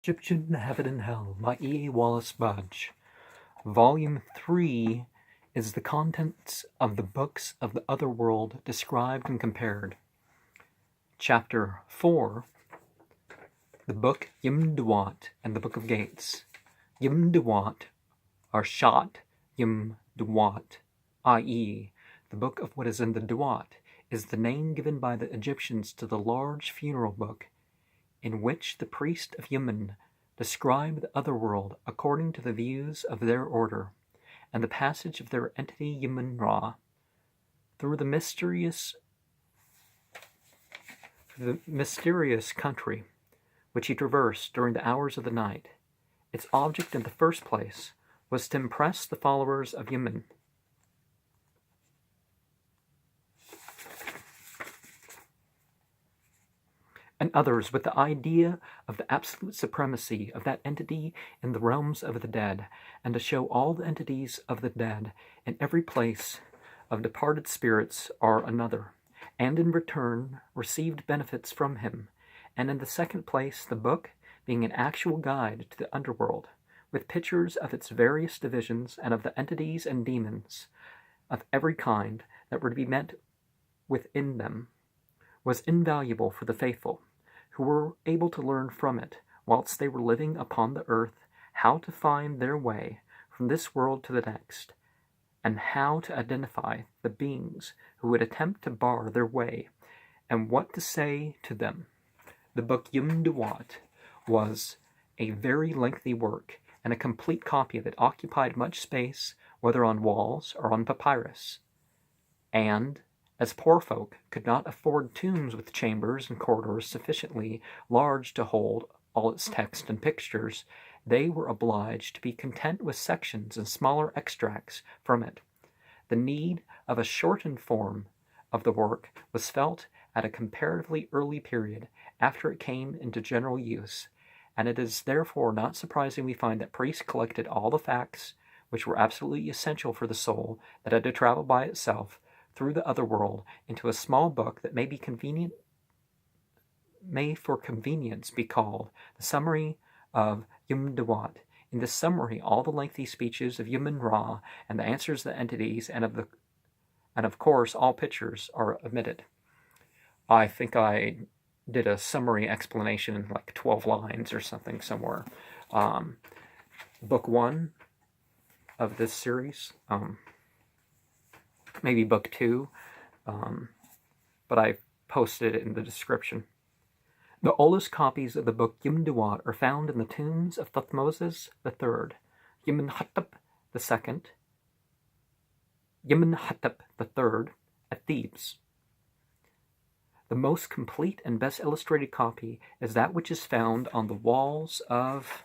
Egyptian Heaven and Hell by E. A. Wallis Budge. Volume 3 is the contents of the books of the other world described and compared. Chapter 4, the book Am-Tuat and the Book of Gates. Am-Tuat, or Shat Am-Tuat, i.e., the book of what is in the Duat, is the name given by the Egyptians to the large funeral book in which the priest of Yemen describe the other world according to the views of their order, and the passage of their entity Yemen-Ra through the mysterious country which he traversed during the hours of the night. Its object in the first place was to impress the followers of Yemen and others with the idea of the absolute supremacy of that entity in the realms of the dead, and to show all the entities of the dead in every place of departed spirits are another, and in return received benefits from him. And in the second place, the book being an actual guide to the underworld, with pictures of its various divisions and of the entities and demons of every kind that were to be met within them, was invaluable for the faithful, who were able to learn from it, whilst they were living upon the earth, how to find their way from this world to the next, and how to identify the beings who would attempt to bar their way, and what to say to them. The book Am-Tuat was a very lengthy work, and a complete copy of it occupied much space, whether on walls or on papyrus. And as poor folk could not afford tombs with chambers and corridors sufficiently large to hold all its text and pictures, they were obliged to be content with sections and smaller extracts from it. The need of a shortened form of the work was felt at a comparatively early period after it came into general use, and it is therefore not surprising we find that priests collected all the facts which were absolutely essential for the soul that had to travel by itself through the other world into a small book that may for convenience be called the Summary of Am-Tuat. In this summary, all the lengthy speeches of Yemen-Ra and the answers of the entities and of course all pictures are omitted. I think I did a summary explanation in like 12 lines or something somewhere. Book 1 of this series. Maybe book 2, but I posted it in the description. The oldest copies of the book Am-Tuat are found in the tombs of Thutmose III, Amenhotep II, Amenhotep III at Thebes. The most complete and best illustrated copy is that which is found on the walls of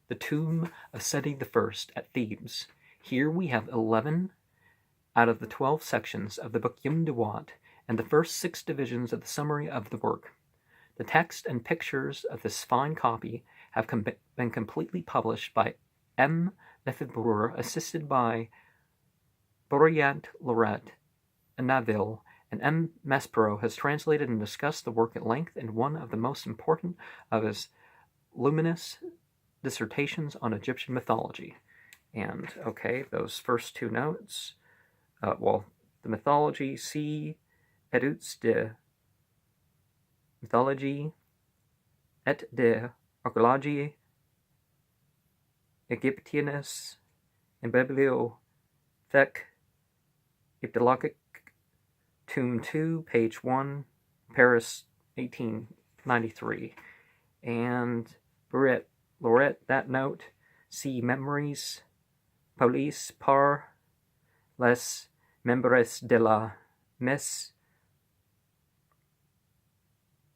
the tomb of Seti I at Thebes. Here we have 11 out of the 12 sections of the book Am-Tuat and the first 6 divisions of the summary of the work. The text and pictures of this fine copy have been completely published by M. Lefebvre, assisted by Bourriant Lauret and Naville, and M. Maspero has translated and discussed the work at length in one of the most important of his luminous dissertations on Egyptian mythology. And, okay, those first 2 notes, the mythology, see Etudes de mythologie et de archéologie égyptienne in bibliothèque egyptologique, Tomb 2, page 1, Paris, 1893. And Lauret, that note, see Memories Police par les membres de la Messe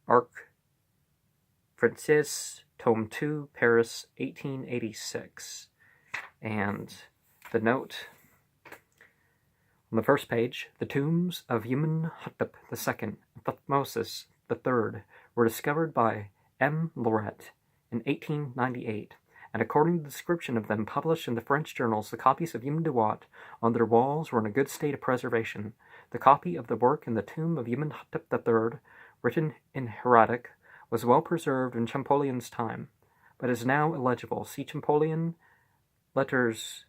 Arc Francis, Tome 2, Paris, 1886. And the note on the first page, the tombs of Amenhotep II and Thutmose III were discovered by M. Lauret in 1898. And according to the description of them published in the French journals, the copies of Am-Tuat on their walls were in a good state of preservation. The copy of the work in the tomb of Amenhotep III, written in hieratic, was well preserved in Champollion's time, but is now illegible. See Champollion, letters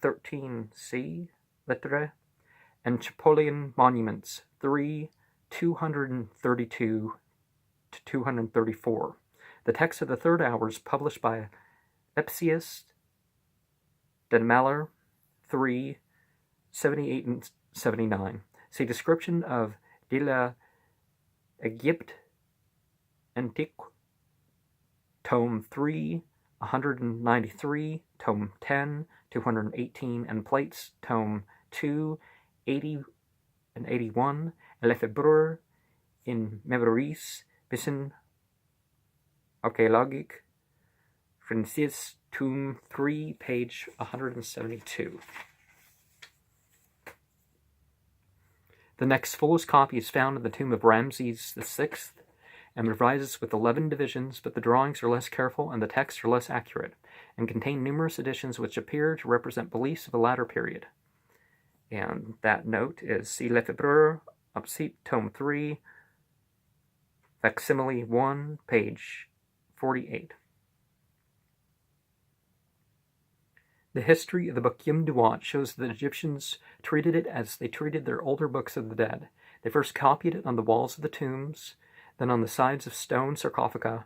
13c, lettre, and Champollion monuments 3, 232 to 234. The text of the third hours published by Lepsius den Maler 3, 78 and 79. See description of de la Égypte Antique, Tome 3, 193, Tome 10, 218, and plates, Tome 2, 80 and 81, Lefebvre in Memories, Bissen Archaeologique, Francis, Tome 3, page 172. The next fullest copy is found in the tomb of Ramses VI, and revises with 11 divisions, but the drawings are less careful and the texts are less accurate, and contain numerous additions which appear to represent beliefs of a latter period. And that note is see Lefebvre, Upseat, Tome 3, Facsimile 1, page 48. The history of the book Am-Tuat shows that the Egyptians treated it as they treated their older books of the dead. They first copied it on the walls of the tombs, then on the sides of stone sarcophagi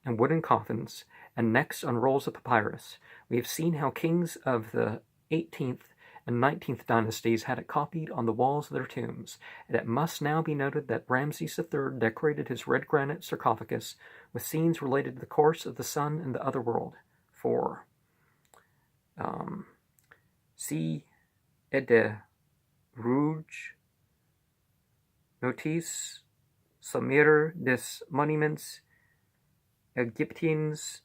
and wooden coffins, and next on rolls of papyrus. We have seen how kings of the 18th and 19th dynasties had it copied on the walls of their tombs, and it must now be noted that Ramses III decorated his red granite sarcophagus with scenes related to the course of the sun in the other world. 4. C. de Rouge Notice Sommaire des Monuments Égyptiens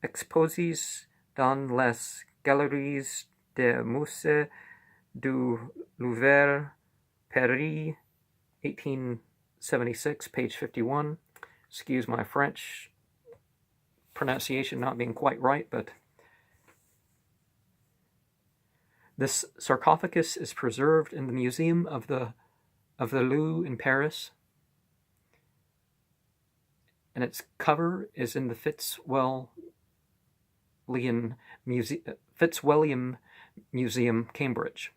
exposés dans les galeries de Musée du Louvre, Paris, 1876, page 51. Excuse my French pronunciation not being quite right, but this sarcophagus is preserved in the Museum of the Louvre in Paris, and its cover is in the Fitzwilliam Museum, Cambridge.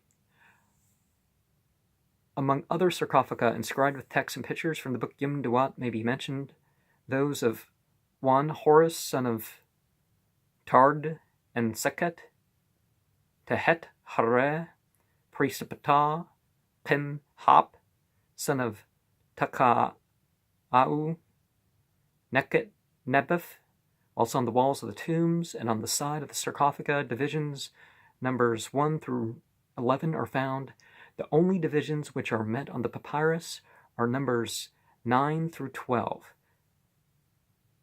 Among other sarcophagi inscribed with texts and pictures from the book Am-Tuat may be mentioned those of one Horus, son of Tard and Sekhet, Tehet Hare, priest of Ptah, Pim Hap, son of Taka'au, Neket Nebef. Also on the walls of the tombs and on the side of the sarcophagi, divisions numbers 1 through 11 are found. The only divisions which are met on the papyrus are numbers 9 through 12.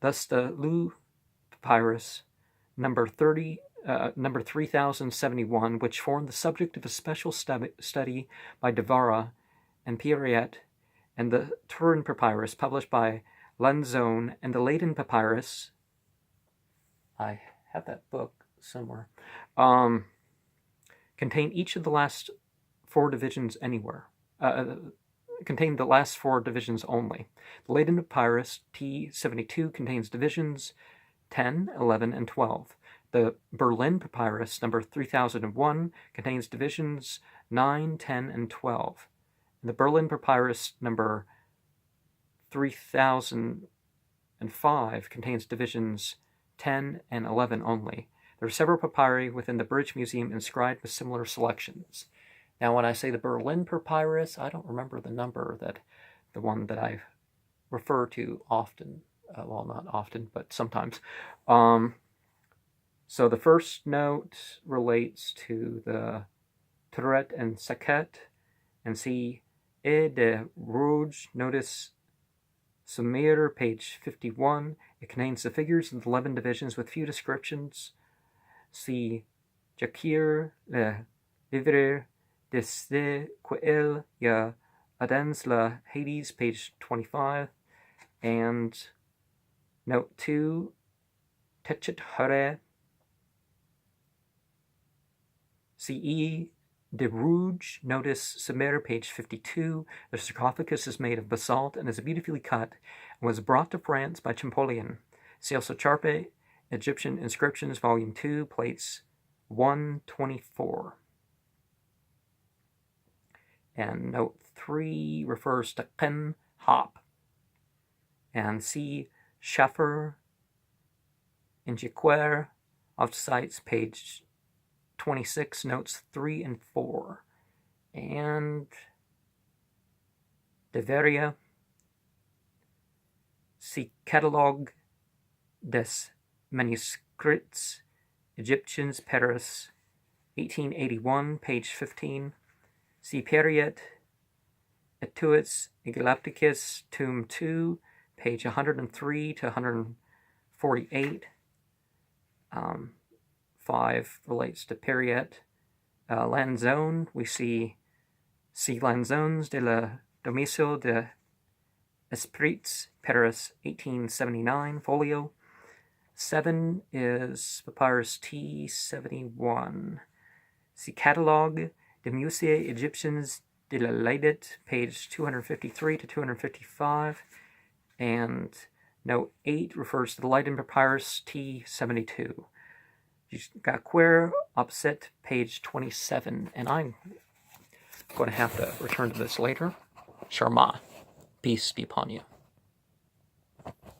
Thus the Lu papyrus, number 3071, which formed the subject of a special study by Devara and Pierret, and the Turin papyrus published by Lanzone, and the Leyden papyrus, I have that book somewhere, contain each of the last 4 divisions anywhere. Contain the last 4 divisions only. The Leyden papyrus, T72, contains divisions 10, 11, and 12. The Berlin papyrus, number 3001, contains divisions 9, 10, and 12. And the Berlin papyrus, number 3005, contains divisions 10 and 11 only. There are several papyri within the British Museum inscribed with similar selections. Now, when I say the Berlin papyrus, I don't remember the number, the one that I refer to often. Well, not often, but sometimes. So the first note relates to the Turet and Sekhet, and see Et de Rouge, notice Sommaire, page 51. It contains the figures of the 11 divisions with few descriptions. See Jacquire, le livre de ce qu'il y a dans la Hades, page 25. And note 2, Techet Hare, C.E. de Rouge, notice Sommaire, page 52. The sarcophagus is made of basalt and is beautifully cut. was brought to France by Champollion. See also ChaIV, Egyptian Inscriptions, Volume 2, Plates 124. And note 3 refers to Qin Hop. And see Schaffer in Jiquer, off sites, page 26, notes 3 and 4. And Deveria, see Catalogue des Manuscrits Egyptiens, Paris, 1881, page 15. See Periet Am-Tuat Egypticus, Tomb 2, page 103 to 148. 5 relates to Periet Lanzone. We see Lanzones de la Domicile de Esprits, Paris, 1879, folio. 7 is Papyrus T71. See Catalogue de Musées Egyptiens de la Leidet, page 253 to 255. And note 8 refers to the Leiden Papyrus T72. You've got Quer, Opset, page 27. And I'm going to have to return to this later. Sharma. Peace be upon you.